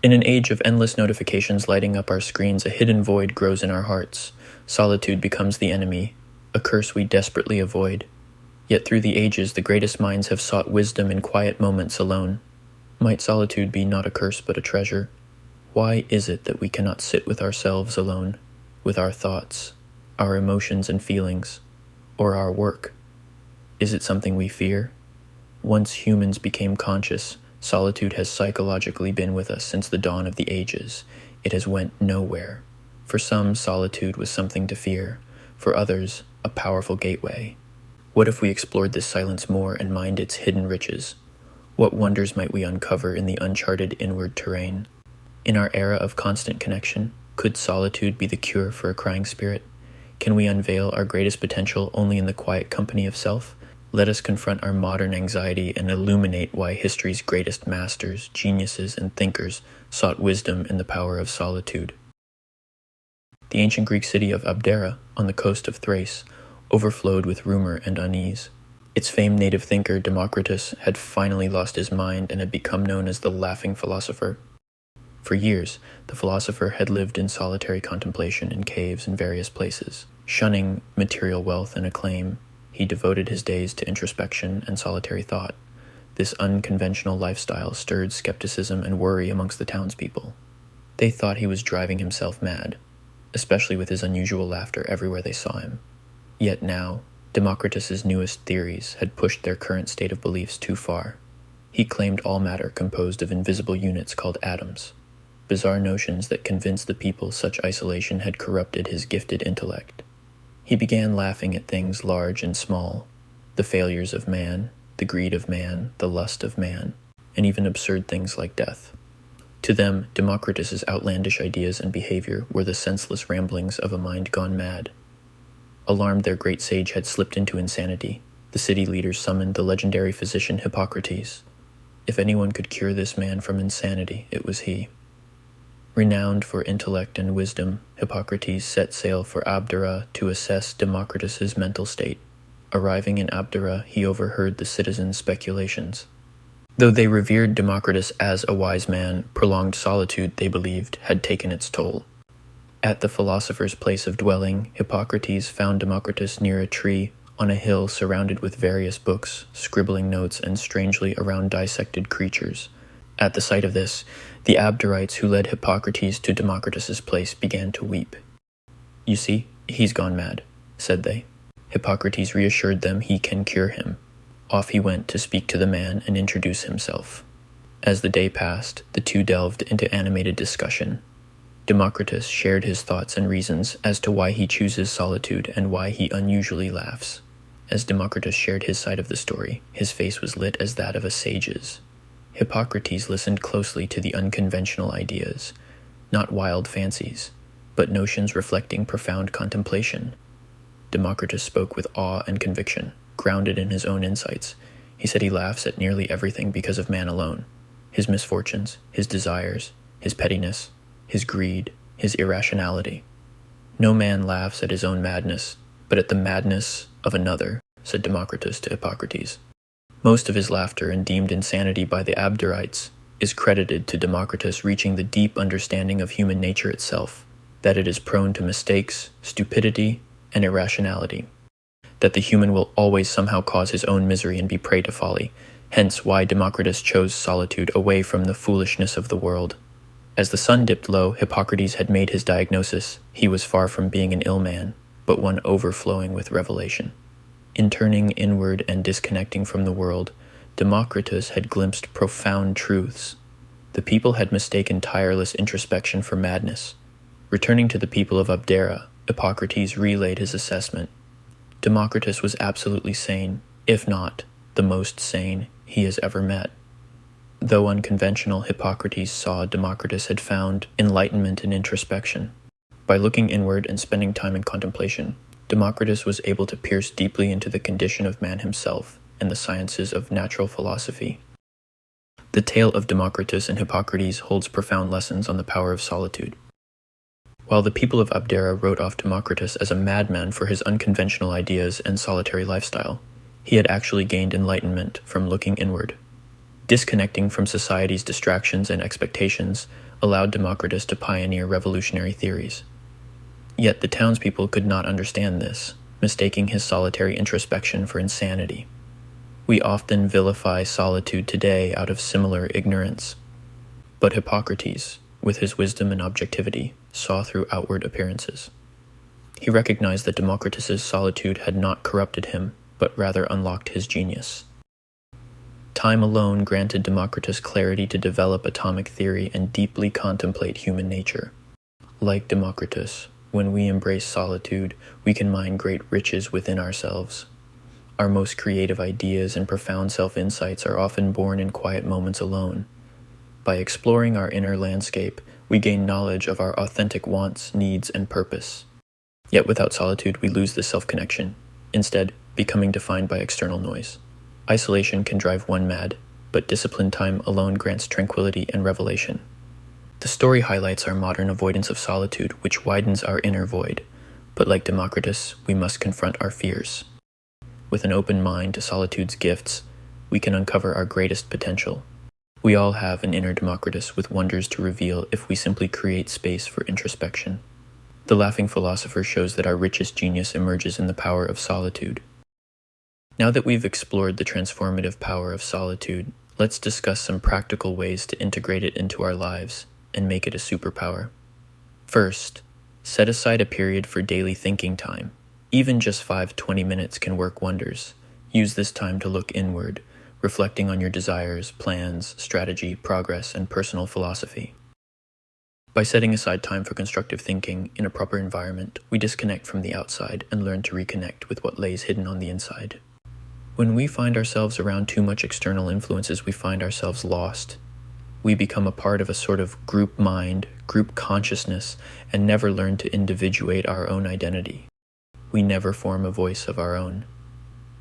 In an age of endless notifications lighting up our screens, a hidden void grows in our hearts. Solitude becomes the enemy, a curse we desperately avoid. Yet through the ages, the greatest minds have sought wisdom in quiet moments alone. Might solitude be not a curse but a treasure? Why is it that we cannot sit with ourselves alone, with our thoughts, our emotions and feelings, or our work? Is it something we fear? Once humans became conscious, solitude has psychologically been with us since the dawn of the ages. It has went nowhere. For some, solitude was something to fear. For others, a powerful gateway. What if we explored this silence more and mined its hidden riches? What wonders might we uncover in the uncharted inward terrain? In our era of constant connection, could solitude be the cure for a crying spirit? Can we unveil our greatest potential only in the quiet company of self? Let us confront our modern anxiety and illuminate why history's greatest masters, geniuses, and thinkers sought wisdom in the power of solitude. The ancient Greek city of Abdera, on the coast of Thrace, overflowed with rumor and unease. Its famed native thinker, Democritus, had finally lost his mind and had become known as the laughing philosopher. For years, the philosopher had lived in solitary contemplation in caves in various places. Shunning material wealth and acclaim, he devoted his days to introspection and solitary thought. This unconventional lifestyle stirred skepticism and worry amongst the townspeople. They thought he was driving himself mad, especially with his unusual laughter everywhere they saw him. Yet now, Democritus's newest theories had pushed their current state of beliefs too far. He claimed all matter composed of invisible units called atoms. Bizarre notions that convinced the people such isolation had corrupted his gifted intellect. He began laughing at things large and small, the failures of man, the greed of man, the lust of man, and even absurd things like death. To them, Democritus's outlandish ideas and behavior were the senseless ramblings of a mind gone mad. Alarmed their great sage had slipped into insanity, the city leaders summoned the legendary physician Hippocrates. If anyone could cure this man from insanity, it was he. Renowned for intellect and wisdom, Hippocrates set sail for Abdera to assess Democritus's mental state. Arriving in Abdera, he overheard the citizens' speculations. Though they revered Democritus as a wise man, prolonged solitude, they believed, had taken its toll. At the philosopher's place of dwelling, Hippocrates found Democritus near a tree on a hill surrounded with various books, scribbling notes, and strangely around dissected creatures. At the sight of this, the Abderites who led Hippocrates to Democritus's place began to weep. "You see, he's gone mad," said they. Hippocrates reassured them he can cure him. Off he went to speak to the man and introduce himself. As the day passed, the two delved into animated discussion. Democritus shared his thoughts and reasons as to why he chooses solitude and why he unusually laughs. As Democritus shared his side of the story, his face was lit as that of a sage's. Hippocrates listened closely to the unconventional ideas, not wild fancies, but notions reflecting profound contemplation. Democritus spoke with awe and conviction, grounded in his own insights. He said he laughs at nearly everything because of man alone: his misfortunes, his desires, his pettiness, his greed, his irrationality. No man laughs at his own madness, but at the madness of another, said Democritus to Hippocrates. Most of his laughter, and deemed insanity by the Abderites, is credited to Democritus reaching the deep understanding of human nature itself, that it is prone to mistakes, stupidity, and irrationality, that the human will always somehow cause his own misery and be prey to folly, hence why Democritus chose solitude away from the foolishness of the world. As the sun dipped low, Hippocrates had made his diagnosis. He was far from being an ill man, but one overflowing with revelation. In turning inward and disconnecting from the world, Democritus had glimpsed profound truths. The people had mistaken tireless introspection for madness. Returning to the people of Abdera, Hippocrates relayed his assessment. Democritus was absolutely sane, if not the most sane he has ever met. Though unconventional, Hippocrates saw Democritus had found enlightenment in introspection. By looking inward and spending time in contemplation, Democritus was able to pierce deeply into the condition of man himself and the sciences of natural philosophy. The tale of Democritus and Hippocrates holds profound lessons on the power of solitude. While the people of Abdera wrote off Democritus as a madman for his unconventional ideas and solitary lifestyle, he had actually gained enlightenment from looking inward. Disconnecting from society's distractions and expectations, allowed Democritus to pioneer revolutionary theories. Yet the townspeople could not understand this, mistaking his solitary introspection for insanity. We often vilify solitude today out of similar ignorance. But Hippocrates, with his wisdom and objectivity, saw through outward appearances. He recognized that Democritus's solitude had not corrupted him, but rather unlocked his genius. Time alone granted Democritus clarity to develop atomic theory and deeply contemplate human nature. Like Democritus, when we embrace solitude, we can mine great riches within ourselves. Our most creative ideas and profound self-insights are often born in quiet moments alone. By exploring our inner landscape, we gain knowledge of our authentic wants, needs, and purpose. Yet without solitude, we lose this self-connection, instead becoming defined by external noise. Isolation can drive one mad, but disciplined time alone grants tranquility and revelation. The story highlights our modern avoidance of solitude, which widens our inner void. But like Democritus, we must confront our fears. With an open mind to solitude's gifts, we can uncover our greatest potential. We all have an inner Democritus with wonders to reveal if we simply create space for introspection. The Laughing Philosopher shows that our richest genius emerges in the power of solitude. Now that we've explored the transformative power of solitude, let's discuss some practical ways to integrate it into our lives and make it a superpower. First, set aside a period for daily thinking time. Even just 5-20 minutes can work wonders. Use this time to look inward, reflecting on your desires, plans, strategy, progress, and personal philosophy. By setting aside time for constructive thinking in a proper environment, we disconnect from the outside and learn to reconnect with what lays hidden on the inside. When we find ourselves around too much external influences, we find ourselves lost. We become a part of a sort of group mind, group consciousness, and never learn to individuate our own identity. We never form a voice of our own.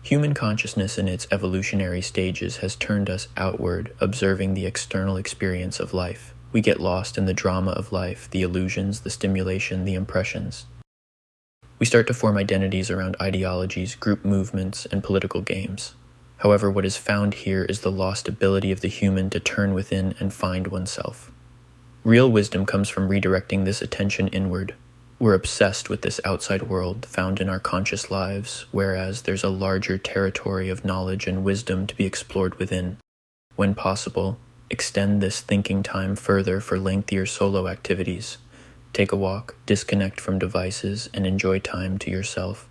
Human consciousness in its evolutionary stages has turned us outward, observing the external experience of life. We get lost in the drama of life, the illusions, the stimulation, the impressions. We start to form identities around ideologies, group movements, and political games. However, what is found here is the lost ability of the human to turn within and find oneself. Real wisdom comes from redirecting this attention inward. We're obsessed with this outside world found in our conscious lives, whereas there's a larger territory of knowledge and wisdom to be explored within. When possible, extend this thinking time further for lengthier solo activities. Take a walk, disconnect from devices, and enjoy time to yourself.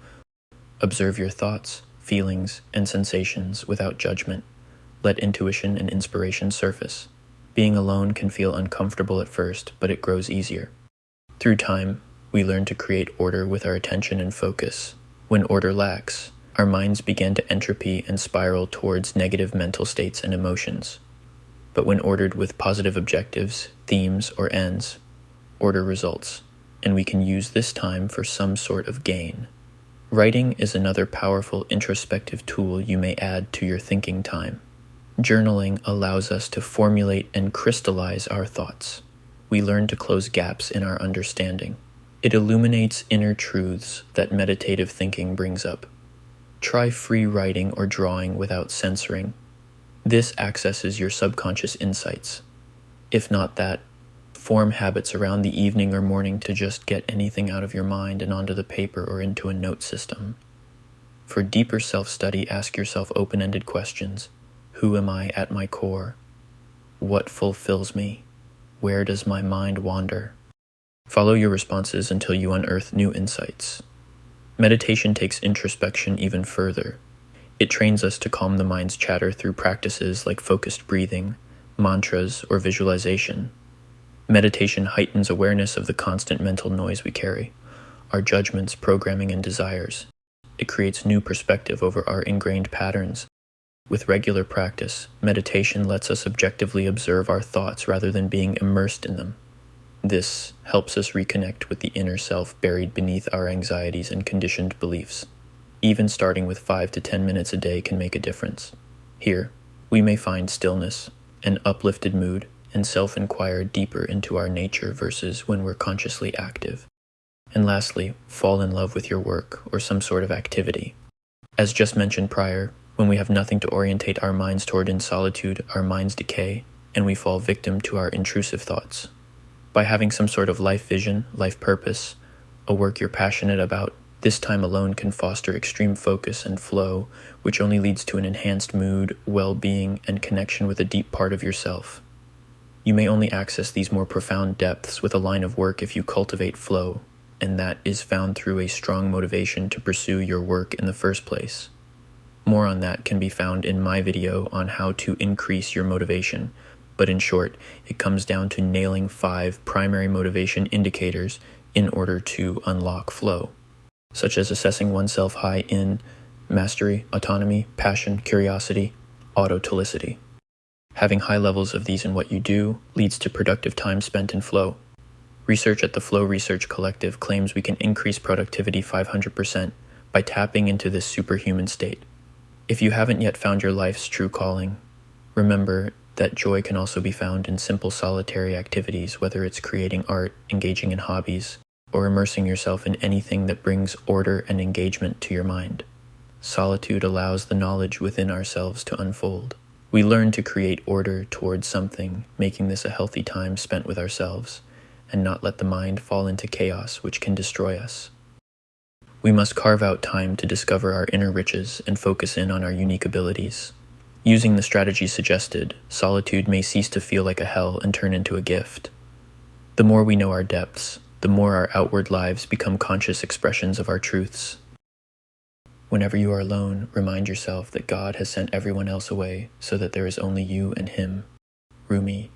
Observe your thoughts, feelings, and sensations without judgment. Let intuition and inspiration surface. Being alone can feel uncomfortable at first, but it grows easier. Through time, we learn to create order with our attention and focus. When order lacks, our minds begin to entropy and spiral towards negative mental states and emotions. But when ordered with positive objectives, themes, or ends, order results, and we can use this time for some sort of gain. Writing is another powerful introspective tool you may add to your thinking time. Journaling allows us to formulate and crystallize our thoughts. We learn to close gaps in our understanding. It illuminates inner truths that meditative thinking brings up. Try free writing or drawing without censoring. This accesses your subconscious insights. If not that, form habits around the evening or morning to just get anything out of your mind and onto the paper or into a note system. For deeper self-study, ask yourself open-ended questions. Who am I at my core? What fulfills me? Where does my mind wander? Follow your responses until you unearth new insights. Meditation takes introspection even further. It trains us to calm the mind's chatter through practices like focused breathing, mantras, or visualization. Meditation heightens awareness of the constant mental noise we carry, our judgments, programming, and desires. It creates new perspective over our ingrained patterns. With regular practice, meditation lets us objectively observe our thoughts rather than being immersed in them. This helps us reconnect with the inner self buried beneath our anxieties and conditioned beliefs. Even starting with 5 to 10 minutes a day can make a difference. Here, we may find stillness, an uplifted mood, and self-inquire deeper into our nature versus when we're consciously active. And lastly, fall in love with your work or some sort of activity. As just mentioned prior, when we have nothing to orientate our minds toward in solitude, our minds decay, and we fall victim to our intrusive thoughts. By having some sort of life vision, life purpose, a work you're passionate about, this time alone can foster extreme focus and flow, which only leads to an enhanced mood, well-being, and connection with a deep part of yourself. You may only access these more profound depths with a line of work if you cultivate flow, and that is found through a strong motivation to pursue your work in the first place. More on that can be found in my video on how to increase your motivation, but in short, it comes down to nailing 5 primary motivation indicators in order to unlock flow, such as assessing oneself high in mastery, autonomy, passion, curiosity, autotelicity. Having high levels of these in what you do leads to productive time spent in flow. Research at the Flow Research Collective claims we can increase productivity 500% by tapping into this superhuman state. If you haven't yet found your life's true calling, remember that joy can also be found in simple solitary activities, whether it's creating art, engaging in hobbies, or immersing yourself in anything that brings order and engagement to your mind. Solitude allows the knowledge within ourselves to unfold. We learn to create order towards something, making this a healthy time spent with ourselves, and not let the mind fall into chaos which can destroy us. We must carve out time to discover our inner riches and focus in on our unique abilities. Using the strategy suggested, solitude may cease to feel like a hell and turn into a gift. The more we know our depths, the more our outward lives become conscious expressions of our truths. Whenever you are alone, remind yourself that God has sent everyone else away so that there is only you and Him. Rumi.